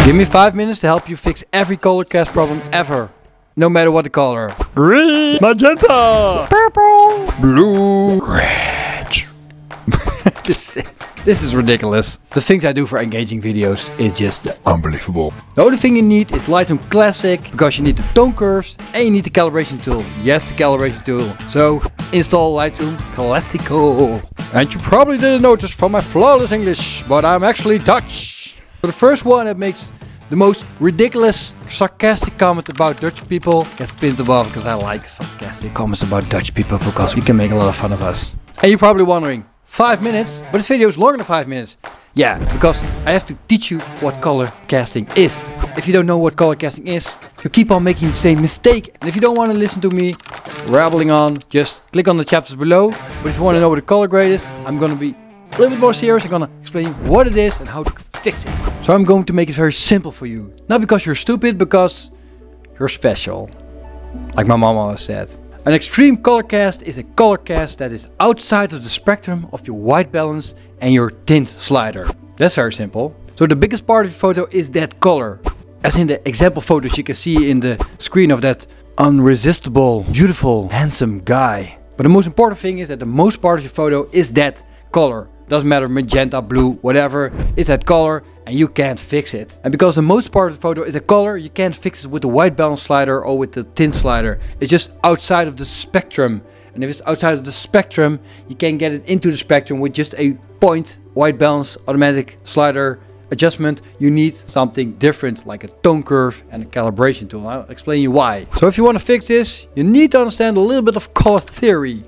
Give me 5 minutes to help you fix every color cast problem ever. No matter what the color. Green, magenta, Purple, blue, red. This is ridiculous. The things I do for engaging videos is just unbelievable. The only thing you need is Lightroom Classic, because you need the tone curves and you need the calibration tool. Yes, the calibration tool. So install Lightroom Classico. And you probably didn't notice from my flawless English, but I'm actually Dutch. So the first one that makes the most ridiculous, sarcastic comment about Dutch people gets pinned above, because I like sarcastic comments about Dutch people because we can make a lot of fun of us. And you're probably wondering, 5 minutes? But this video is longer than 5 minutes. Yeah, because I have to teach you what color casting is. If you don't know what color casting is, you keep on making the same mistake. And if you don't want to listen to me rambling on, just click on the chapters below. But if you want to know what the color grade is, I'm going to be a little bit more serious. I'm gonna explain what it is and how to fix it. So I'm going to make it very simple for you. Not because you're stupid, because you're special. Like my mom always said. An extreme color cast is a color cast that is outside of the spectrum of your white balance and your tint slider. That's very simple. So the biggest part of your photo is that color. As in the example photos you can see in the screen of that unresistible, beautiful, handsome guy. But the most important thing is that the most part of your photo is that color. Doesn't matter, magenta, blue, whatever, it's that color and you can't fix it. And because the most part of the photo is a color, you can't fix it with the white balance slider or with the tint slider. It's just outside of the spectrum. And if it's outside of the spectrum, you can get it into the spectrum with just a point white balance automatic slider adjustment. You need something different, like a tone curve and a calibration tool. I'll explain you why. So if you want to fix this, you need to understand a little bit of color theory.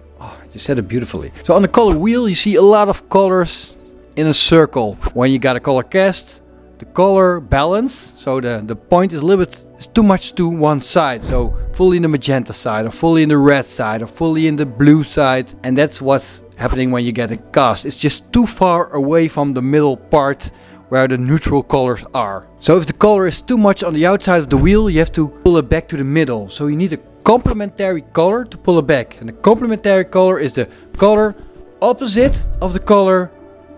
You said it beautifully. So on the color wheel you see a lot of colors in a circle. When you got a color cast, the color balance, so the point is a little bit, it's too much to one side. So fully in the magenta side, or fully in the red side, or fully in the blue side. And that's what's happening when you get a cast. It's just too far away from the middle part where the neutral colors are. So if the color is too much on the outside of the wheel, you have to pull it back to the middle. So you need a complementary color to pull it back. And the complementary color is the color opposite of the color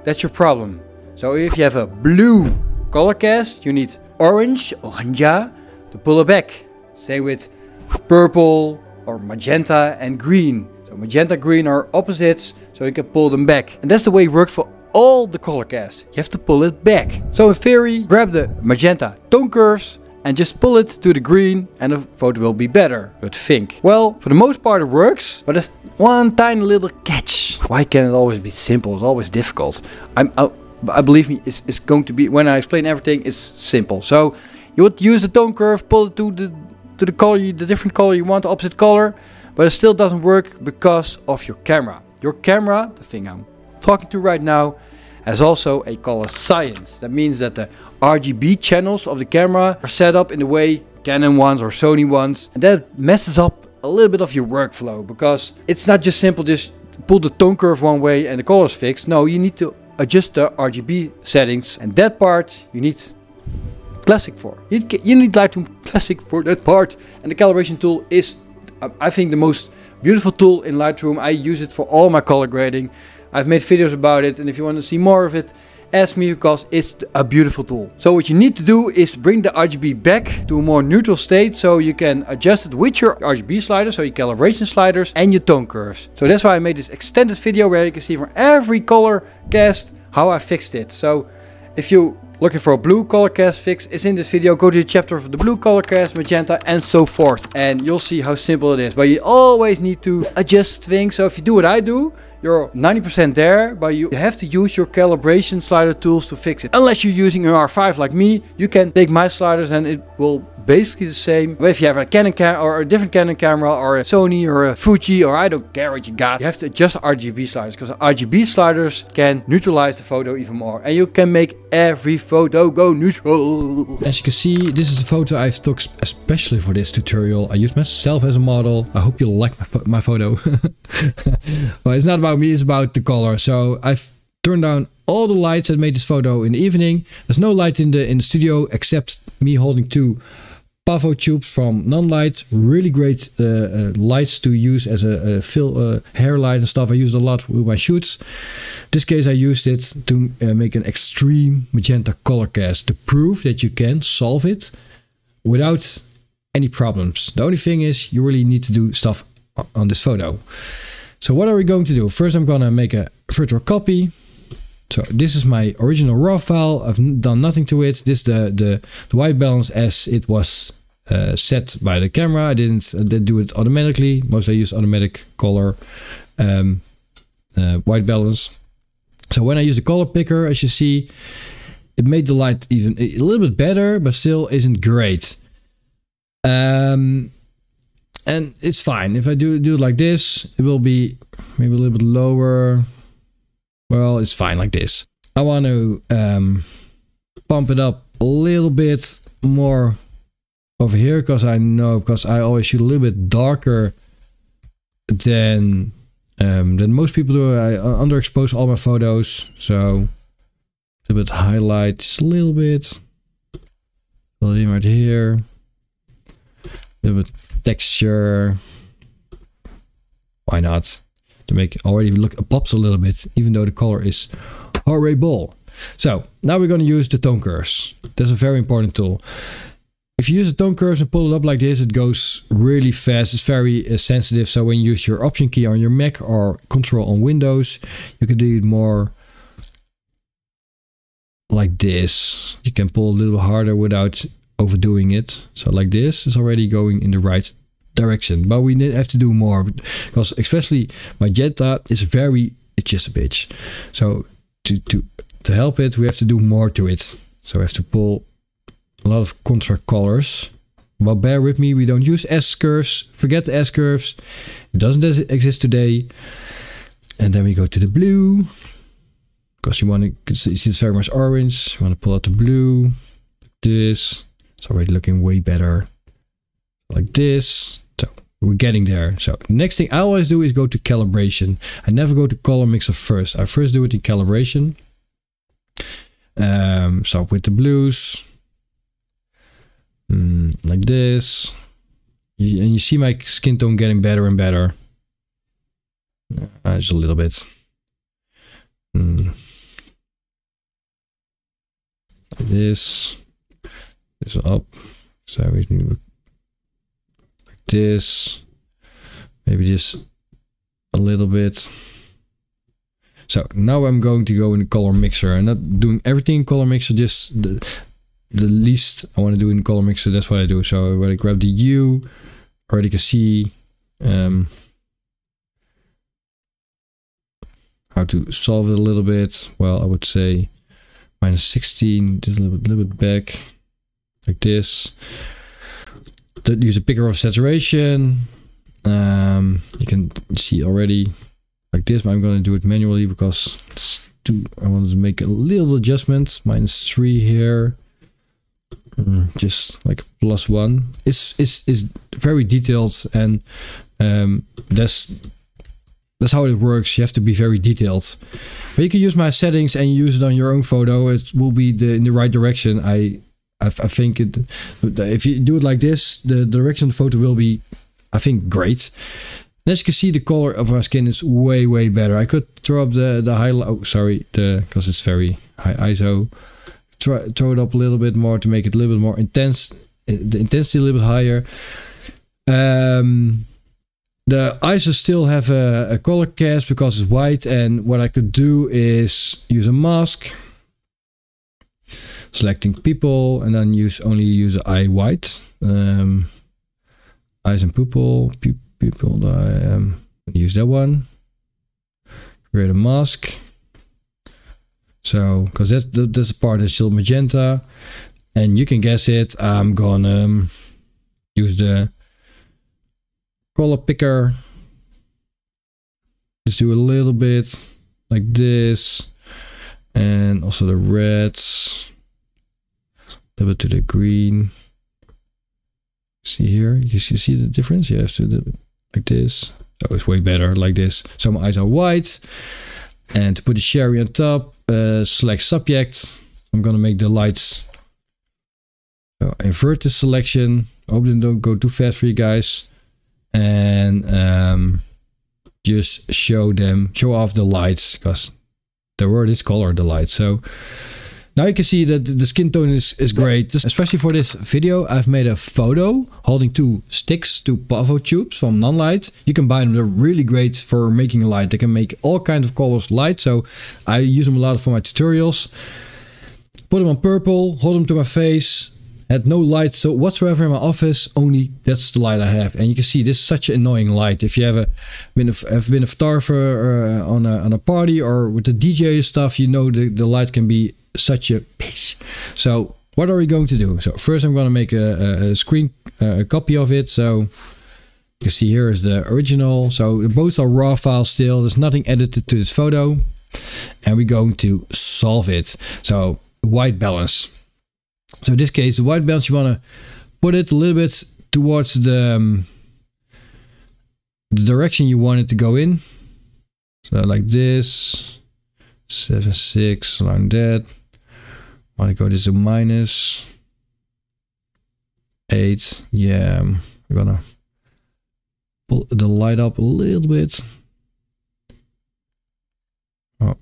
that's your problem. So if you have a blue color cast, you need orange, oranja, to pull it back. Same with purple or magenta and green. So magenta, green are opposites, so you can pull them back. And that's the way it works for all the color casts. You have to pull it back. So in theory, grab the magenta tone curves and just pull it to the green and the photo will be better. But think. Well, for the most part it works, but there's one tiny little catch. Why can't it always be simple? It's always difficult. I believe me, it's going to be, when I explain everything, it's simple. So you would use the tone curve, pull it to the color, the different color you want, the opposite color, but it still doesn't work because of your camera. Your camera, the thing I'm talking to right now, has also a color science. That means that the RGB channels of the camera are set up in the way Canon ones or Sony ones, and that messes up a little bit of your workflow, because it's not just simple just pull the tone curve one way and the color is fixed. No, you need to adjust the RGB settings, and that part you need Classic for. You need Lightroom Classic for that part, and the calibration tool is I think the most beautiful tool in Lightroom. I use it for all my color grading. I've made videos about it, and if you want to see more of it, ask me, because it's a beautiful tool. So what you need to do is bring the RGB back to a more neutral state, so you can adjust it with your RGB sliders, so your calibration sliders and your tone curves. So that's why I made this extended video where you can see from every color cast how I fixed it. So if you looking for a blue color cast fix, is in this video. Go to the chapter of the blue color cast, magenta, and so forth, and you'll see how simple it is. But you always need to adjust things. So if you do what I do, you're 90% there, but you have to use your calibration slider tools to fix it. Unless you're using an R5 like me, you can take my sliders and it will basically the same. But if you have a Canon or a different Canon camera, or a Sony or a Fuji, or I don't care what you got, you have to adjust RGB sliders, because RGB sliders can neutralize the photo even more, and you can make every photo go neutral. As you can see, this is the photo I took especially for this tutorial. I used myself as a model. I hope you like my photo. Well, it's not about me, it's about the color. So I've turned down all the lights that made this photo in the evening. There's no light in the studio except me holding two Pavo tubes from Nonlight, really great lights to use as a hair light and stuff. I use it a lot with my shoots. In this case I used it to make an extreme magenta color cast to prove that you can solve it without any problems. The only thing is you really need to do stuff on this photo. So what are we going to do? First I'm gonna make a virtual copy. So this is my original RAW file. I've done nothing to it. This is the white balance as it was set by the camera. I didn't do it automatically. Mostly I use automatic color white balance. So when I use the color picker, as you see, it made the light even a little bit better, but still isn't great. And it's fine. If I do it like this, it will be maybe a little bit lower. Well, it's fine like this. I want to pump it up a little bit more over here because I always shoot a little bit darker than most people do. I underexpose all my photos, so a little bit highlight, just a little bit. A little bit right here. A little bit texture. Why not? To make it already look pops a little bit, even though the color is horrible. So now we're going to use the tone curves. That's a very important tool. If you use the tone curves and pull it up like this, it goes really fast. It's very sensitive. So when you use your Option key on your Mac or Control on Windows, you can do it more like this. You can pull a little harder without overdoing it. So like this is already going in the right direction, but we have to do more because especially magenta is very just a bitch. So to help it, we have to do more to it. So we have to pull a lot of contra colors. But bear with me, we don't use S curves. Forget the S curves. It doesn't exist today. And then we go to the blue because you want to see it's very much orange. You want to pull out the blue. This it's already looking way better. Like this. So we're getting there. So next thing I always do is go to calibration. I never go to color mixer first. I first do it in calibration. Start with the blues. Like this. And you see my skin tone getting better and better. Just a little bit. Like this. This up. So we need this, maybe this a little bit. So now I'm going to go in the color mixer. I'm not doing everything in color mixer, just the least I want to do in color mixer. That's what I do. So when I grab the hue, already can see how to solve it a little bit. Well, I would say -16, just a little bit back, like this. Use a picker of saturation. You can see already like this, but I'm going to do it manually because it's I want to make a little adjustment. -3 here, just like +1. It's very detailed, and that's how it works. You have to be very detailed. But you can use my settings and use it on your own photo. It will be in the right direction. I think if you do it like this, the direction of the photo will be, I think, great. And as you can see, the color of my skin is way better. I could throw up the highlight. Oh, sorry, because it's very high ISO. Throw it up a little bit more to make it a little bit more intense. The intensity a little bit higher. The ISO still have a color cast because it's white. And what I could do is use a mask. Selecting people and then only use the eye white, eyes and pupil. Use that one. Create a mask. So because that's the part that's still magenta, and you can guess it. I'm gonna use the color picker. Just do a little bit like this, and also the reds. A little bit to the green. See here, you see the difference? You have to do it like this. So it's way better like this. So my eyes are white. And to put the sherry on top, select subject. I'm gonna make the lights invert the selection. I hope it don't go too fast for you guys. And just show off the lights, because the word is color, the light. So now you can see that the skin tone is great. Especially for this video, I've made a photo holding two sticks, two Pavo tubes from Nonlight. You can buy them, they're really great for making a light. They can make all kinds of colors light, so I use them a lot for my tutorials. Put them on purple, hold them to my face. Had no light so whatsoever in my office, only that's the light I have. And you can see this is such an annoying light. If you have been a photographer on a party or with the DJ stuff, you know the light can be such a bitch. So what are we going to do? So first I'm going to make a screen copy of it. So you can see here is the original. So both are raw files still. There's nothing edited to this photo. And we're going to solve it. So white balance. So in this case, the white balance, you want to put it a little bit towards the direction you want it to go in. So like this, 7, 6, like that. I want to go this to minus 8. Yeah, I'm gonna pull the light up a little bit. Oh.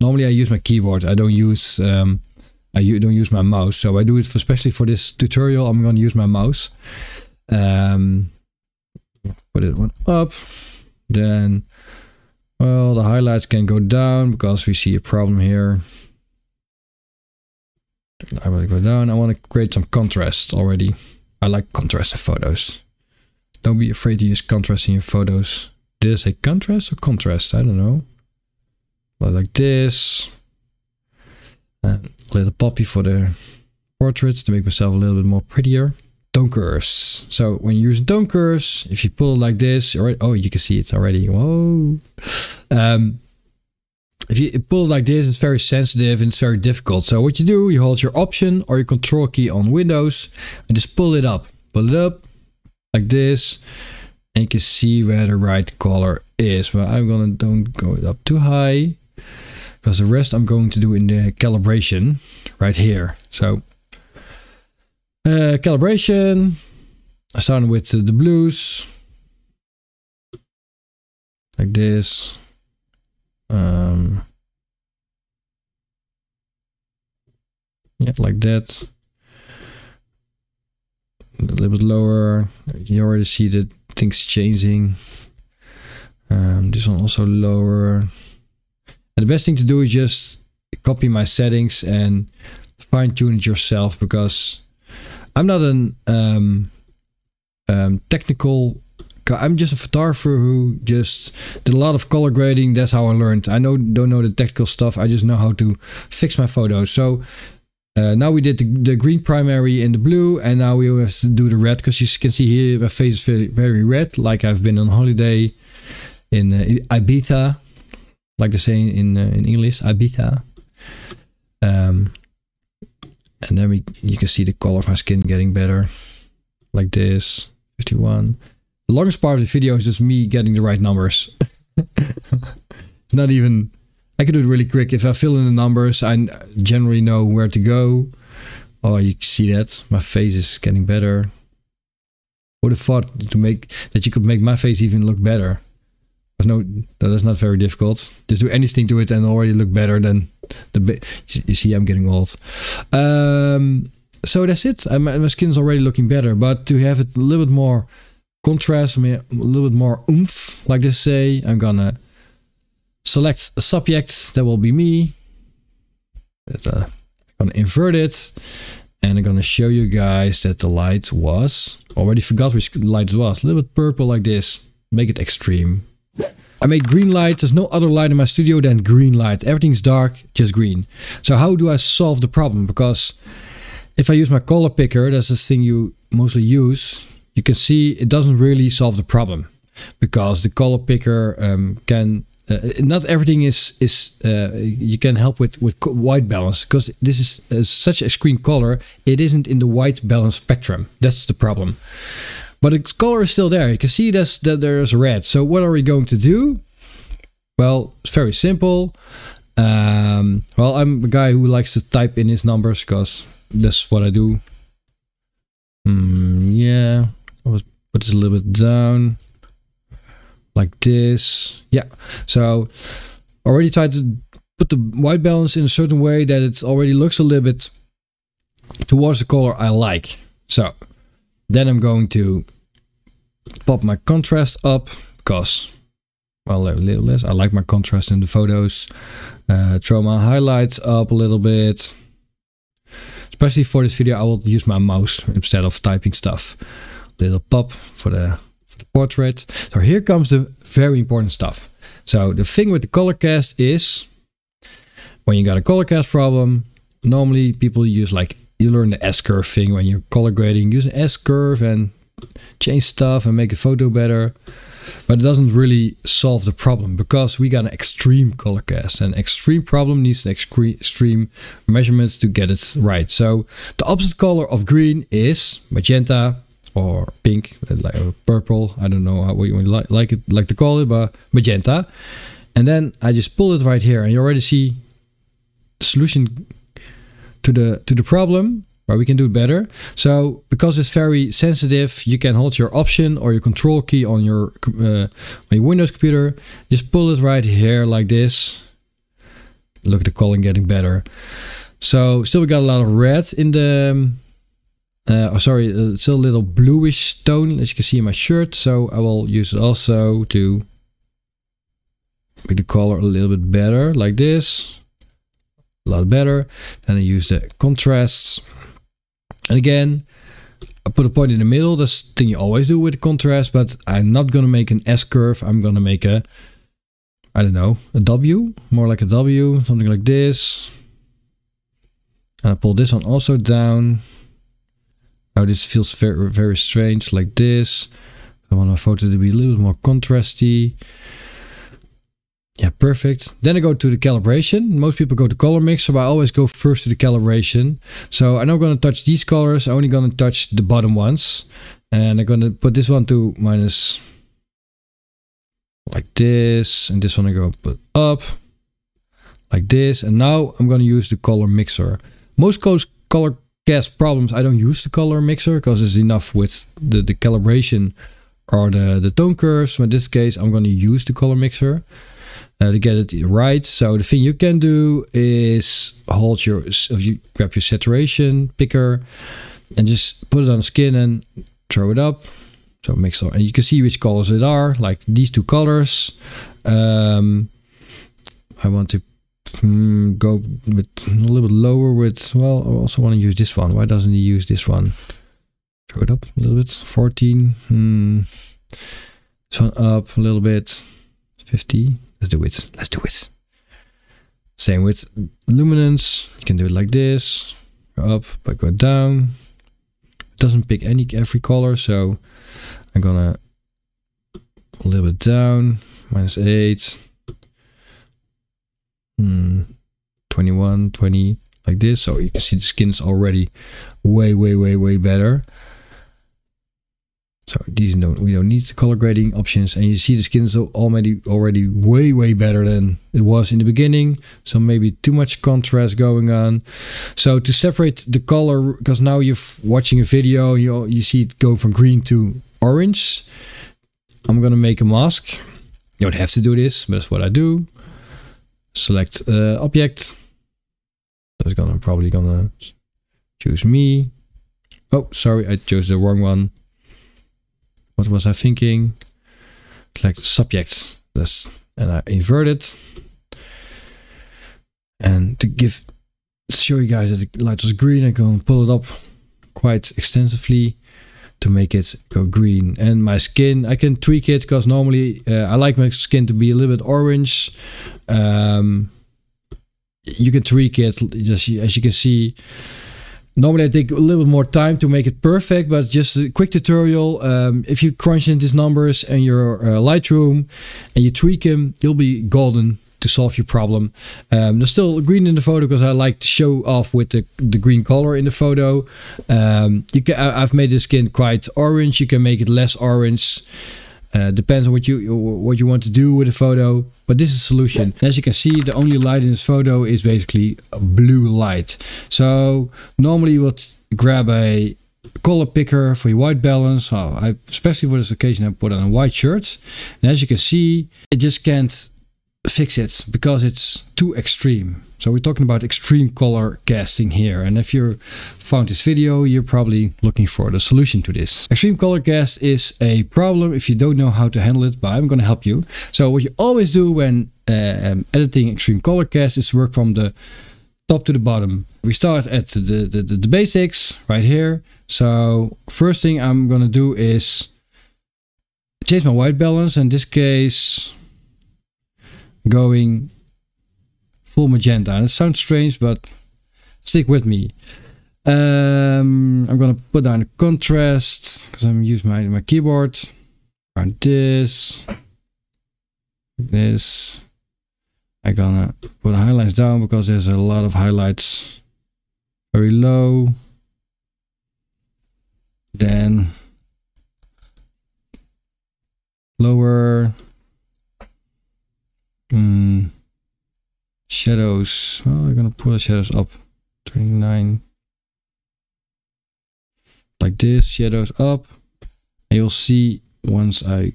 Normally I use my keyboard. I don't use my mouse, so I do it especially for this tutorial. I'm going to use my mouse. Put it one up, then, well, the highlights can go down because we see a problem here. I want to go down. I want to create some contrast already. I like contrast in photos. Don't be afraid to use contrast in your photos. Did I say contrast or contrast? I don't know. Like this. A little poppy for the portraits to make myself a little bit more prettier. Tone curves. So when you're using tone curves, if you pull it like this, oh, you can see it already. Whoa. If you pull it like this, it's very sensitive and it's very difficult. So what you do, you hold your Option or your Control key on Windows and just pull it up. Pull it up like this, and you can see where the right color is. Well, don't go up too high, because the rest I'm going to do in the calibration right here. So calibration, I started with the blues, like this. Yeah, like that. A little bit lower. You already see that things changing. This one also lower. And the best thing to do is just copy my settings and fine-tune it yourself, because I'm not an technical guy. I'm just a photographer who just did a lot of color grading. That's how I learned. I don't know the technical stuff. I just know how to fix my photos. So now we did the green primary and the blue, and now we have to do the red, because you can see here my face is very, very red, like I've been on holiday in Ibiza. Like they say in English, Ibiza. And then you can see the color of my skin getting better. Like this, 51. The longest part of the video is just me getting the right numbers. It's not even, I can do it really quick. If I fill in the numbers, I generally know where to go. Oh, you can see that. My face is getting better. Would have thought that you could make my face even look better. No, that is not very difficult. Just do anything to it and already look better than you see. I'm getting old. So that's it. My skin's already looking better, but to have it a little bit more contrast, a little bit more oomph, like they say, I'm gonna select a subject. That will be me. I'm gonna invert it, and I'm gonna show you guys that the light was, already forgot which light it was, a little bit purple like this. Make it extreme. I made green light. There's no other light in my studio than green light. Everything's dark, just green. So how do I solve the problem? Because if I use my color picker, that's the thing you mostly use, you can see it doesn't really solve the problem, because the color picker can not everything is you can help with white balance, because this is such a screen color. It isn't in the white balance spectrum. That's the problem. But the color is still there. You can see that there's red. So what are we going to do? Well, it's very simple. Well, I'm a guy who likes to type in his numbers, because that's what I do. Yeah, I was put this a little bit down like this. Yeah, so already tried to put the white balance in a certain way that it already looks a little bit towards the color I like. So then I'm going to pop my contrast up because, well, a little less. I like my contrast in the photos. Throw my highlights up a little bit. Especially for this video, I will use my mouse instead of typing stuff. Little pop for the portrait. So here comes the very important stuff. So the thing with the color cast is, when you got a color cast problem, normally people use, like, you learn the S-curve thing when you're color grading. Use an S-curve and change stuff and make a photo better. But it doesn't really solve the problem because we got an extreme color cast. And extreme problem needs an extreme measurements to get it right. So the opposite color of green is magenta or pink, like purple. I don't know how you like to call it, but magenta. And then I just pull it right here, and you already see the solution to the problem. Where we can do it better. So because it's very sensitive, you can hold your Option or your Control key on your Windows computer. Just pull it right here like this. Look at the color getting better. So still we got a lot of red in the still a little bluish tone, as you can see in my shirt. So I will use it also to make the color a little bit better, like this. A lot better. Then I use the contrasts. And again, I put a point in the middle. That's the thing you always do with the contrast, but I'm not going to make an S-curve. I'm going to make a, I don't know, a W, more like a W, something like this. And I pull this one also down. Now this feels very, very strange, like this. I want my photo to be a little bit more contrasty. Yeah, perfect. Then I go to the calibration. Most people go to color mixer, but I always go first to the calibration. So I'm not going to touch these colors. I'm only going to touch the bottom ones. And I'm going to put this one to minus like this. And this one I go put up like this. And now I'm going to use the color mixer. Most color cast problems, I don't use the color mixer because it's enough with the calibration or the tone curves. But in this case, I'm going to use the color mixer. To get it right. So the thing you can do is you grab your saturation picker and just put it on the skin and throw it up. So mix it, and you can see which colors it are, like these two colors. I want to go with a little bit lower with, well, I also want to use this one. Why doesn't he use this one? Throw it up a little bit, 14. This one up a little bit, 50. Let's do it. Same with luminance. You can do it like this. Go up, but go down. It doesn't pick every color, so I'm gonna a little bit down. -8. 21, 20, like this. So you can see the skin is already way better. So these we don't need the color grading options, and you see the skin is already way better than it was in the beginning. So maybe too much contrast going on. So to separate the color, because now you're watching a video, you see it go from green to orange. I'm gonna make a mask. You don't have to do this, but that's what I do. Select object. That's probably gonna choose me. Oh, sorry, I chose the wrong one. What was I thinking? Select subject. And I invert it. And to show you guys that the light was green, I'm going to pull it up quite extensively to make it go green. And my skin, I can tweak it because normally I like my skin to be a little bit orange. You can tweak it, just as you can see. Normally I take a little bit more time to make it perfect, but just a quick tutorial. If you crunch in these numbers in your Lightroom and you tweak them, you'll be golden to solve your problem. There's still green in the photo because I like to show off with the green color in the photo. I've made the skin quite orange. You can make it less orange. Depends on what you want to do with the photo, but this is a solution. As you can see, the only light in this photo is basically a blue light. So normally you would grab a color picker for your white balance. Especially for this occasion, I put on a white shirt, and as you can see, it just can't fix it because it's too extreme. So we're talking about extreme color casting here, and if you found this video, you're probably looking for the solution to this. Extreme color cast is a problem if you don't know how to handle it, but I'm going to help you. So what you always do when editing extreme color cast is work from the top to the bottom. We start at the basics right here. So first thing I'm going to do is change my white balance. In this case, going full magenta. And it sounds strange, but stick with me. I'm gonna put down the contrast because I'm using my keyboard around this. I'm gonna put the highlights down because there's a lot of highlights. Very low. Then lower. Shadows. Well, I'm gonna put the shadows up 29 like this. Shadows up, and you'll see once I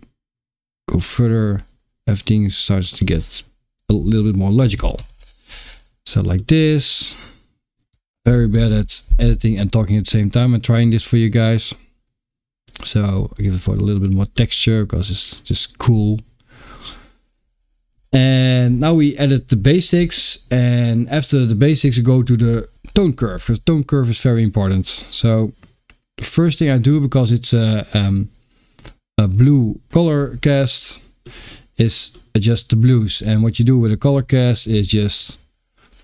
go further, everything starts to get a little bit more logical. So like this. Very bad at editing and talking at the same time. I'm trying this for you guys, so I give it for a little bit more texture because it's just cool. And now we edit the basics, and after the basics we go to the tone curve, because tone curve is very important. So the first thing I do, because it's a blue color cast, is adjust the blues. And what you do with a color cast is just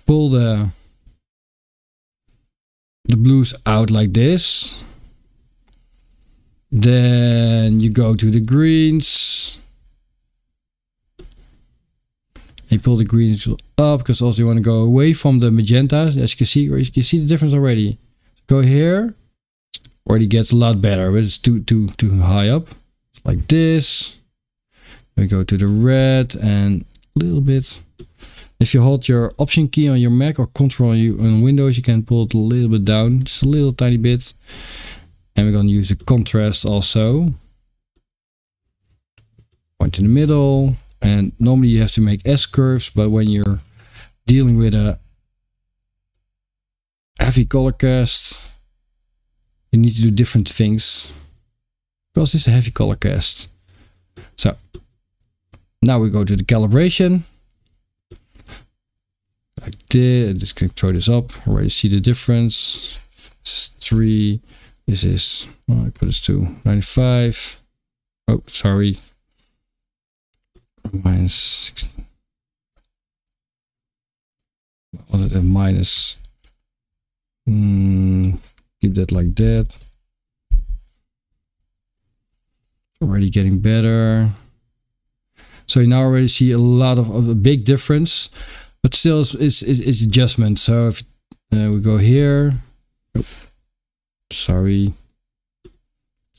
pull the blues out like this. Then you go to the greens. You pull the greens up because also you want to go away from the magenta. As you can see the difference already. Go here, already gets a lot better, but it's too high up. Like this. We go to the red and a little bit. If you hold your Option key on your Mac or Control on Windows, you can pull it a little bit down, just a little tiny bit. And we're going to use the contrast also. Point in the middle. And normally you have to make S curves, but when you're dealing with a heavy color cast, you need to do different things because this is a heavy color cast. So now we go to the calibration. Like this, just can throw this up. Already see the difference. This is 3. This is, well, I put this to 95. Oh, sorry. Minus 16. Was it a minus? Keep that like that. Already getting better. So you now already see a lot of a big difference, but still it's adjustment. So if we go here, oh, sorry,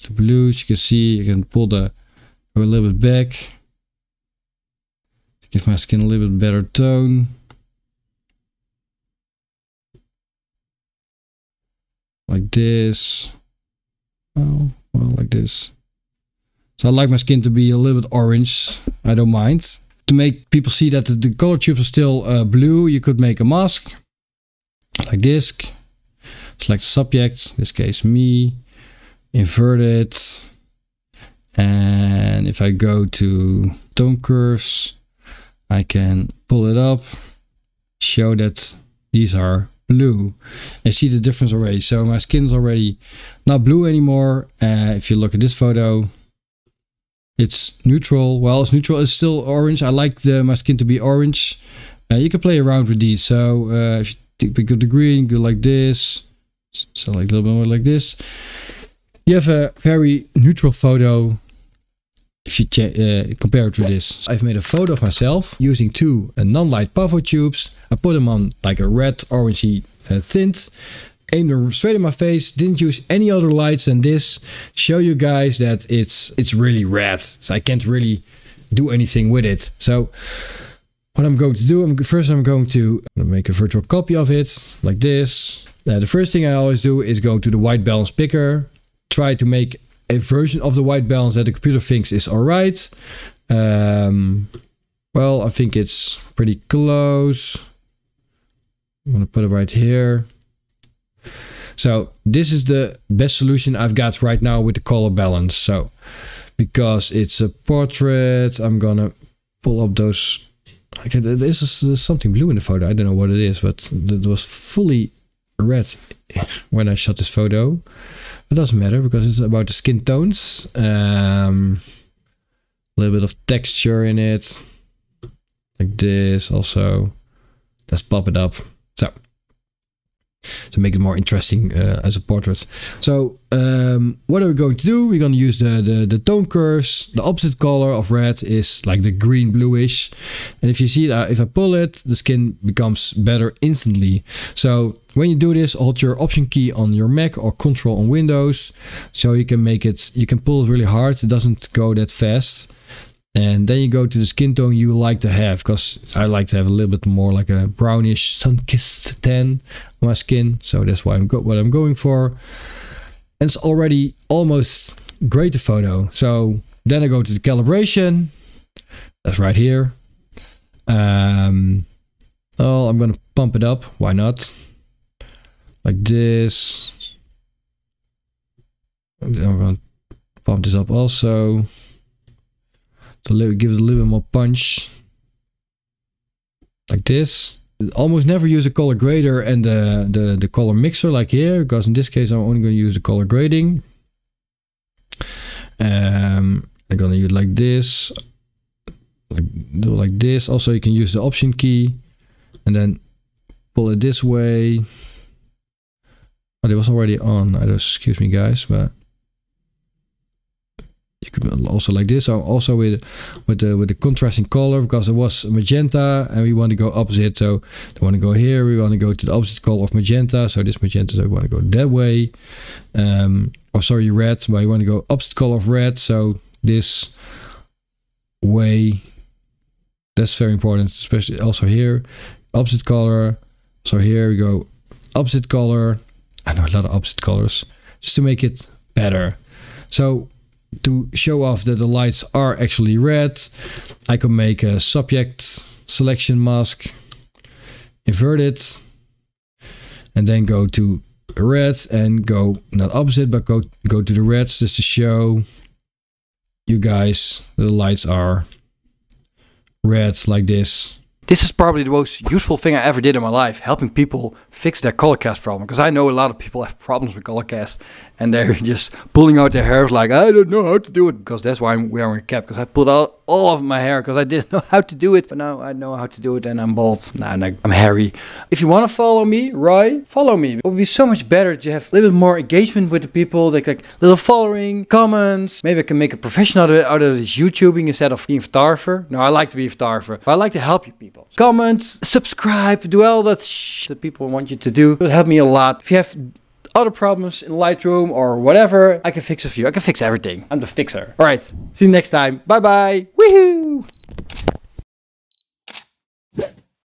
the blues, you can see you can pull go a little bit back. Give my skin a little bit better tone. Like this. Well, like this. So I like my skin to be a little bit orange. I don't mind. To make people see that the color tubes are still blue, you could make a mask. Like this. Select subject, in this case me. Invert it. And if I go to tone curves, I can pull it up, show that these are blue. I see the difference already. So my skin is already not blue anymore. If you look at this photo, it's neutral. Well, it's neutral. It's still orange. I like my skin to be orange. You can play around with these. So if you pick up the green, go like this. So like a little bit more like this. You have a very neutral photo. If you compare it to this, I've made a photo of myself using 2 non-light pavo tubes. I put them on like a red orangey tint. aimed them straight in my face. Didn't use any other lights than this. Show you guys that it's really red. So I can't really do anything with it. So what I'm going to do, first I'm going to make a virtual copy of it like this. The first thing I always do is go to the white balance picker. Try to make a version of the white balance that the computer thinks is alright. Well, I think it's pretty close. I'm going to put it right here. So this is the best solution I've got right now with the color balance. So because it's a portrait, I'm going to pull up those. Okay, there's something blue in the photo. I don't know what it is, but it was fully red when I shot this photo. It doesn't matter because it's about the skin tones. A little bit of texture in it. Like this also. Let's pop it up. So to make it more interesting as a portrait. So what are we going to do? We're going to use the tone curves. The opposite color of red is like the green bluish. And if you see that, if I pull it, the skin becomes better instantly. So when you do this, hold your option key on your Mac or Control on Windows. So you can make it, you can pull it really hard. It doesn't go that fast. And then you go to the skin tone you like to have, because I like to have a little bit more like a brownish sun-kissed tan on my skin. So that's why what I'm going for. And it's already almost great, the photo. So then I go to the calibration. That's right here. Oh, I'm going to pump it up. Why not? Like this. And then I'm going to pump this up also. To give it a little bit more punch. Like this. Almost never use a color grader and the color mixer like here, because in this case I'm only going to use the color grading. I'm going to use like this. Do like this. Also you can use the option key and then pull it this way. Oh, it was already on. Excuse me guys, but you could also like this, or also with the contrasting color, because it was magenta and we want to go opposite. So we want to go here, we want to go to the opposite color of magenta. So this magenta, so we want to go that way. Or sorry, red, but you want to go opposite color of red. So this way, that's very important, especially also here, opposite color. So here we go opposite color. I know a lot of opposite colors, just to make it better. So to show off that the lights are actually red, I can make a subject selection mask, invert it, and then go to red and go not opposite, but go to the reds, just to show you guys that the lights are red like this. This is probably the most useful thing I ever did in my life, helping people fix their color cast problem. Because I know a lot of people have problems with color cast and they're just pulling out their hairs like, I don't know how to do it. Because that's why I'm wearing a cap, because I pulled out all of my hair because I didn't know how to do it. But now I know how to do it and I'm bald. Nah, I'm hairy. If you want to follow me, Roy, follow me. It would be so much better to have a little bit more engagement with the people, like little following, comments. Maybe I can make a profession out of this YouTubing instead of being a photographer. No, I like to be a photographer, but I like to help you people. Comment, subscribe, do all that shit that people want you to do. It would help me a lot. If you have other problems in Lightroom or whatever, I can fix it for you. I can fix everything. I'm the fixer. Alright, see you next time. Bye bye. Woohoo!